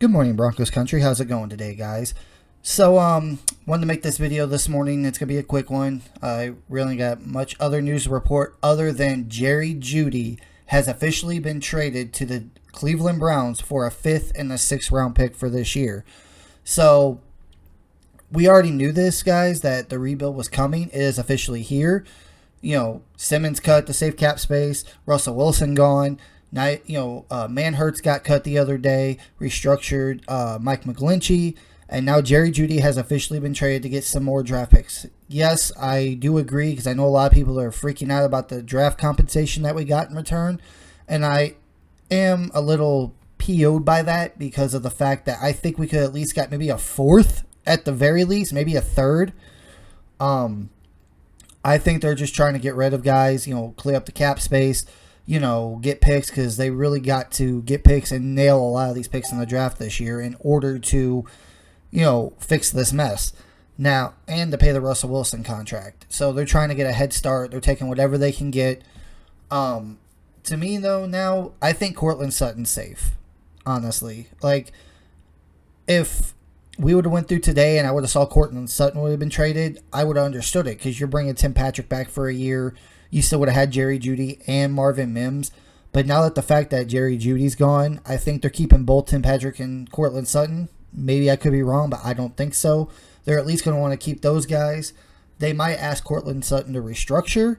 Good morning, Broncos country. How's it going today, guys? So, wanted to make this video this morning. It's gonna be a quick one. I really got much other news to report other than Jeudy has officially been traded to the Cleveland Browns for a 5th and a 6th round pick for this year. So, we already knew this, guys, that the rebuild was coming. It is officially here. Simmons cut to save cap space. Russell Wilson gone. Now, Manhurts got cut the other day, restructured Mike McGlinchey, and now Jerry Jeudy has officially been traded to get some more draft picks. Yes, I do agree because I know a lot of people are freaking out about the draft compensation that we got in return, and I am a little PO'd by that because of the fact that I think we could at least got maybe a 4th at the very least, maybe a 3rd. I think they're just trying to get rid of guys, clear up the cap space, get picks because they really got to get picks and nail a lot of these picks in the draft this year in order to, fix this mess. Now, and to pay the Russell Wilson contract. So they're trying to get a head start. They're taking whatever they can get. To me, though, now, I think Courtland Sutton's safe, honestly. Like, if we would have went through today and I would have saw Courtland Sutton would have been traded, I would have understood it because you're bringing Tim Patrick back for a year. You still would have had Jerry Jeudy and Marvin Mims. But now that the fact that Jerry Judy's gone, I think they're keeping both Tim Patrick and Courtland Sutton. Maybe I could be wrong, but I don't think so. They're at least going to want to keep those guys. They might ask Courtland Sutton to restructure.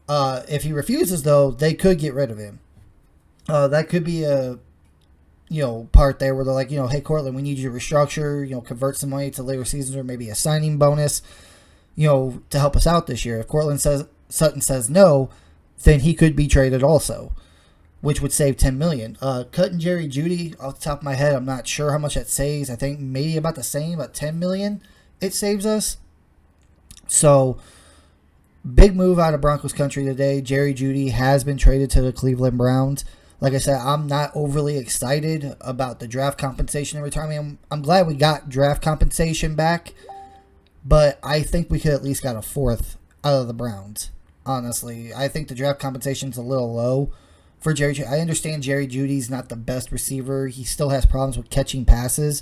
If he refuses, though, they could get rid of him. That could be a part there where they're like, hey, Courtland, we need you to restructure, convert some money to later seasons or maybe a signing bonus, to help us out this year. If Sutton says no, then he could be traded also, which would save $10 million. Cutting Jerry Jeudy, off the top of my head, I'm not sure how much that saves. I think maybe about the same, about $10 million it saves us. So, big move out of Broncos country today. Jerry Jeudy has been traded to the Cleveland Browns. Like I said, I'm not overly excited about the draft compensation in return. I mean, I'm glad we got draft compensation back, but I think we could at least got a 4th out of the Browns. Honestly, I think the draft compensation's a little low for Jerry Jeudy. I understand Jerry Judy's not the best receiver. He still has problems with catching passes,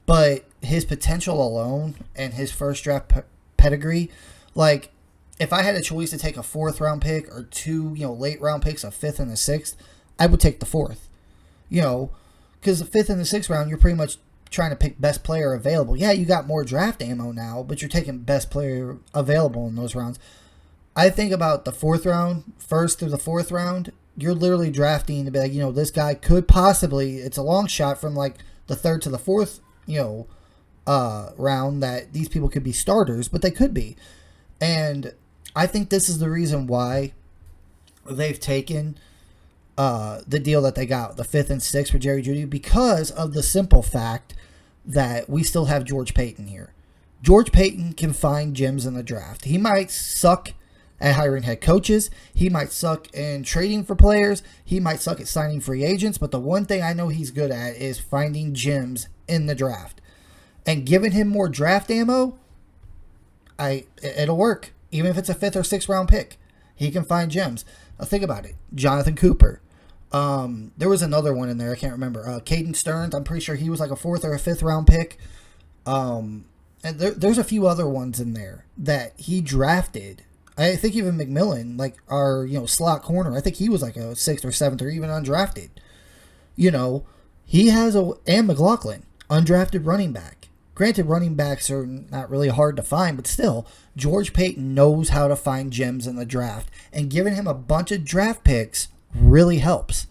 but his potential alone and his first draft pedigree, like if I had a choice to take a 4th round pick or 2, late round picks, a 5th and a 6th, I would take the 4th. Because the 5th and the 6th round, you're pretty much trying to pick best player available. Yeah, you got more draft ammo now, but you're taking best player available in those rounds. I think about the 4th round, 1st through the 4th round, you're literally drafting to be like, this guy could possibly, it's a long shot from like the 3rd to the 4th, round that these people could be starters, but they could be. And I think this is the reason why they've taken the deal that they got, the 5th and 6th for Jerry Jeudy, because of the simple fact that we still have George Paton here. George Paton can find gems in the draft. He might suck at hiring head coaches. He might suck in trading for players. He might suck at signing free agents. But the one thing I know he's good at is finding gems in the draft. And giving him more draft ammo, it'll work. Even if it's a 5th or 6th round pick, he can find gems. Now think about it. Jonathan Cooper. There was another one in there. I can't remember. Caden Stearns. I'm pretty sure he was like a 4th or a 5th round pick. And there's a few other ones in there that he drafted. I think even McMillan, like our slot corner, I think he was like a 6th or 7th or even undrafted. He has and McLaughlin, undrafted running back. Granted, running backs are not really hard to find, but still, George Paton knows how to find gems in the draft, and giving him a bunch of draft picks really helps.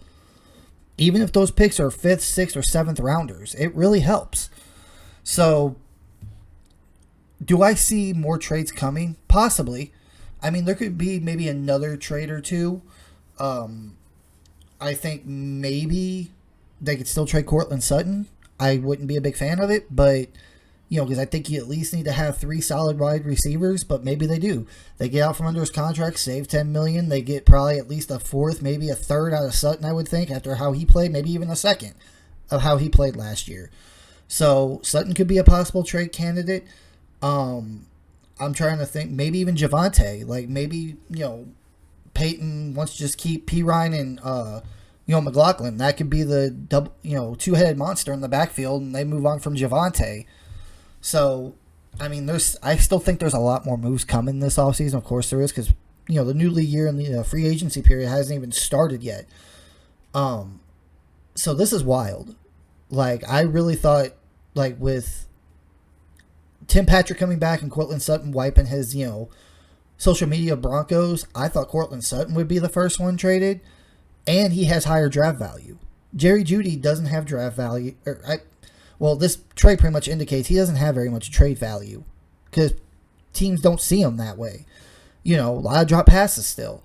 Even if those picks are 5th, 6th, or 7th rounders, it really helps. So, do I see more trades coming? Possibly. I mean, there could be maybe another trade or two. I think maybe they could still trade Courtland Sutton. I wouldn't be a big fan of it, but, because I think you at least need to have 3 solid wide receivers, but maybe they do. They get out from under his contract, save $10 million. They get probably at least a 4th, maybe a 3rd out of Sutton, I would think, after how he played, maybe even a 2nd of how he played last year. So Sutton could be a possible trade candidate. I'm trying to think, maybe even Javonte. Like, maybe, Peyton wants to just keep P. Ryan and, McLaughlin. That could be the double, two-headed monster in the backfield, and they move on from Javonte. So, I mean, I still think there's a lot more moves coming this offseason. Of course there is, because, the new league year and the free agency period hasn't even started yet. So this is wild. Like, I really thought, like, with Tim Patrick coming back and Courtland Sutton wiping his, social media Broncos, I thought Courtland Sutton would be the first one traded, and he has higher draft value. Jerry Jeudy doesn't have draft value. This trade pretty much indicates he doesn't have very much trade value because teams don't see him that way. A lot of drop passes still.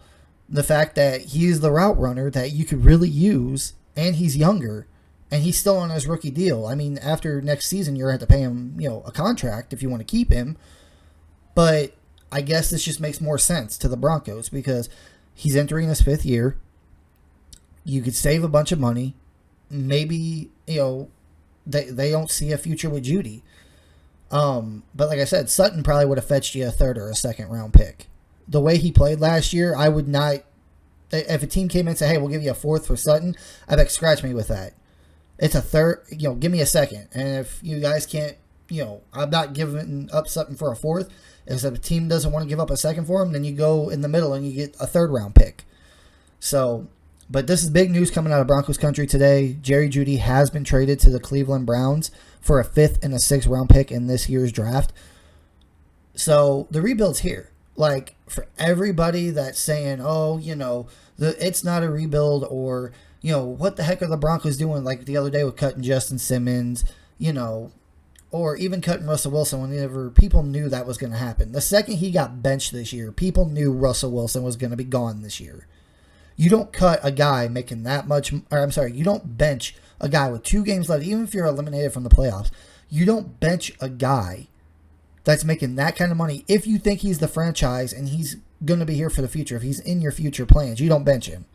The fact that he's the route runner that you could really use, and he's younger, and he's still on his rookie deal. I mean, after next season, you're going to have to pay him, a contract if you want to keep him. But I guess this just makes more sense to the Broncos because he's entering his 5th year. You could save a bunch of money. Maybe, they don't see a future with Jeudy. But like I said, Sutton probably would have fetched you a 3rd or a 2nd round pick. The way he played last year, I would not. If a team came in and said, hey, we'll give you a 4th for Sutton, I'd be like, scratch me with that. It's a 3rd, give me a 2nd. And if you guys can't, I'm not giving up Sutton for a 4th. If a team doesn't want to give up a 2nd for him, then you go in the middle and you get a 3rd round pick. So, but this is big news coming out of Broncos country today. Jerry Jeudy has been traded to the Cleveland Browns for a 5th and a 6th round pick in this year's draft. So the rebuild's here. Like, for everybody that's saying, oh, it's not a rebuild, or, what the heck are the Broncos doing, like the other day with cutting Justin Simmons, or even cutting Russell Wilson whenever people knew that was going to happen. The second he got benched this year, people knew Russell Wilson was going to be gone this year. You don't cut a guy making that much, you don't bench a guy with 2 games left, even if you're eliminated from the playoffs. You don't bench a guy that's making that kind of money if you think he's the franchise and he's going to be here for the future. If he's in your future plans, you don't bench him.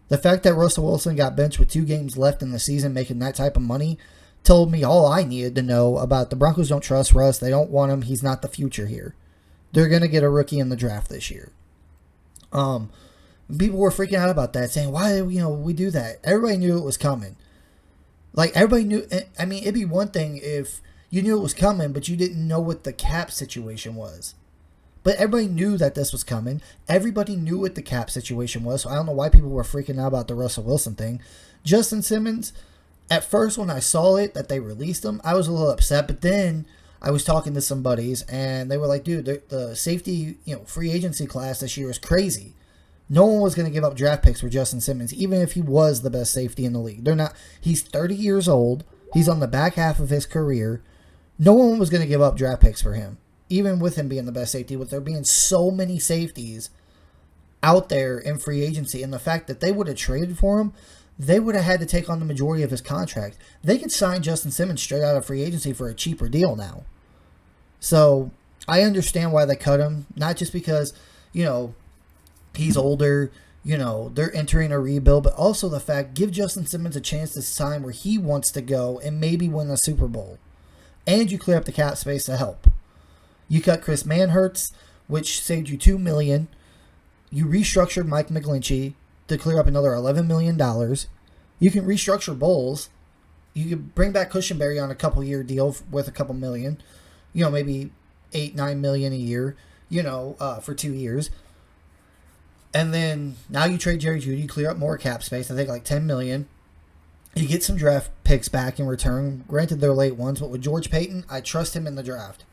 The fact that Russell Wilson got benched with 2 games left in the season making that type of money told me all I needed to know about the Broncos. Don't trust Russ. They don't want him. He's not the future here. They're going to get a rookie in the draft this year. People were freaking out about that, saying, why, we do that? Everybody knew it was coming. Like, everybody knew. I mean, it'd be one thing if you knew it was coming, but you didn't know what the cap situation was. But everybody knew that this was coming. Everybody knew what the cap situation was, so I don't know why people were freaking out about the Russell Wilson thing. Justin Simmons, at first when I saw it, that they released him, I was a little upset, but then I was talking to some buddies, and they were like, dude, the safety, free agency class this year is crazy. No one was going to give up draft picks for Justin Simmons, even if he was the best safety in the league. They're not. He's 30 years old. He's on the back half of his career. No one was going to give up draft picks for him, even with him being the best safety, with there being so many safeties out there in free agency. And the fact that they would have traded for him, they would have had to take on the majority of his contract. They could sign Justin Simmons straight out of free agency for a cheaper deal now. So I understand why they cut him, not just because, he's older, they're entering a rebuild, but also the fact, give Justin Simmons a chance to sign where he wants to go and maybe win a Super Bowl. And you clear up the cap space to help. You cut Chris Manhertz, which saved you $2 million. You restructured Mike McGlinchey to clear up another $11 million. You can restructure Bowles. You can bring back Cushenberry on a couple-year deal with a couple million. Maybe $8-9 million a year, for 2 years. And then now you trade Jerry Jeudy, clear up more cap space, I think like $10 million. You get some draft picks back in return. Granted, they're late ones, but with George Paton, I trust him in the draft.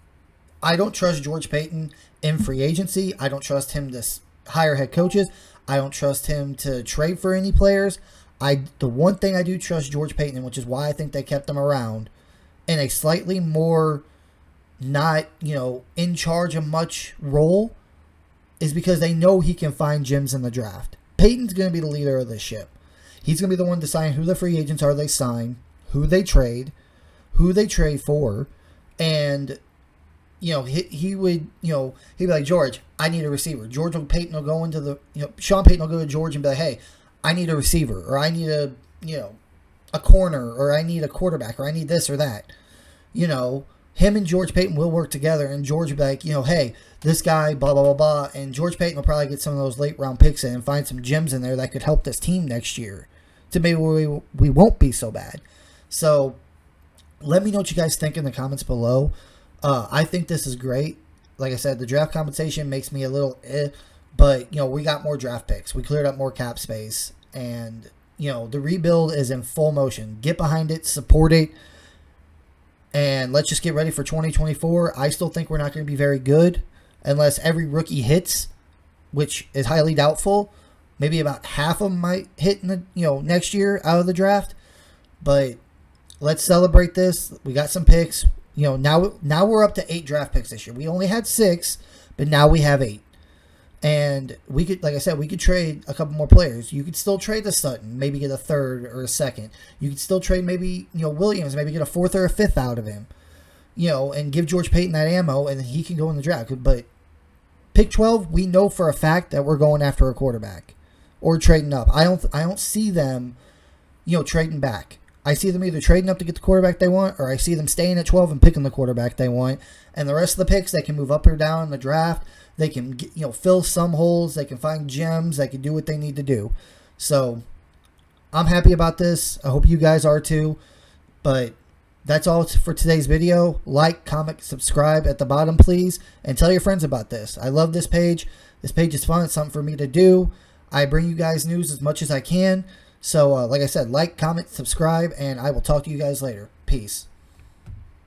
I don't trust George Paton in free agency. I don't trust him to hire head coaches. I don't trust him to trade for any players. The one thing I do trust George Paton in, which is why I think they kept him around, in a slightly more not, in charge of much role, is because they know he can find gems in the draft. Peyton's going to be the leader of this ship. He's going to be the one to decide who the free agents are they sign, who they trade for, and, he would, he'd be like, George, I need a receiver. Sean Payton will go to George and be like, hey, I need a receiver, or I need a corner, or I need a quarterback, or I need this or that. Him and George Paton will work together, and George will be like, hey, this guy, blah, blah, blah, blah, and George Paton will probably get some of those late round picks in and find some gems in there that could help this team next year. to maybe we won't be so bad. So let me know what you guys think in the comments below. I think this is great. Like I said, the draft compensation makes me a little but, we got more draft picks. We cleared up more cap space. And, the rebuild is in full motion. Get behind it. Support it. And let's just get ready for 2024. I still think we're not going to be very good unless every rookie hits, which is highly doubtful. Maybe about half of them might hit in the, next year out of the draft. But let's celebrate this. We got some picks. Now we're up to 8 draft picks this year. We only had 6, but now we have 8. And we could, like I said, we could trade a couple more players. You could still trade the Sutton, maybe get a 3rd or a 2nd. You could still trade maybe, Williams, maybe get a 4th or a 5th out of him. And give George Payton that ammo, and then he can go in the draft. But pick 12, we know for a fact that we're going after a quarterback or trading up. I don't see them, trading back. I see them either trading up to get the quarterback they want, or I see them staying at 12 and picking the quarterback they want. And the rest of the picks, they can move up or down in the draft. They can get, fill some holes. They can find gems. They can do what they need to do. So I'm happy about this. I hope you guys are too. But that's all for today's video. Like, comment, subscribe at the bottom, please. And tell your friends about this. I love this page. This page is fun. It's something for me to do. I bring you guys news as much as I can. So, like I said, like, comment, subscribe, and I will talk to you guys later. Peace.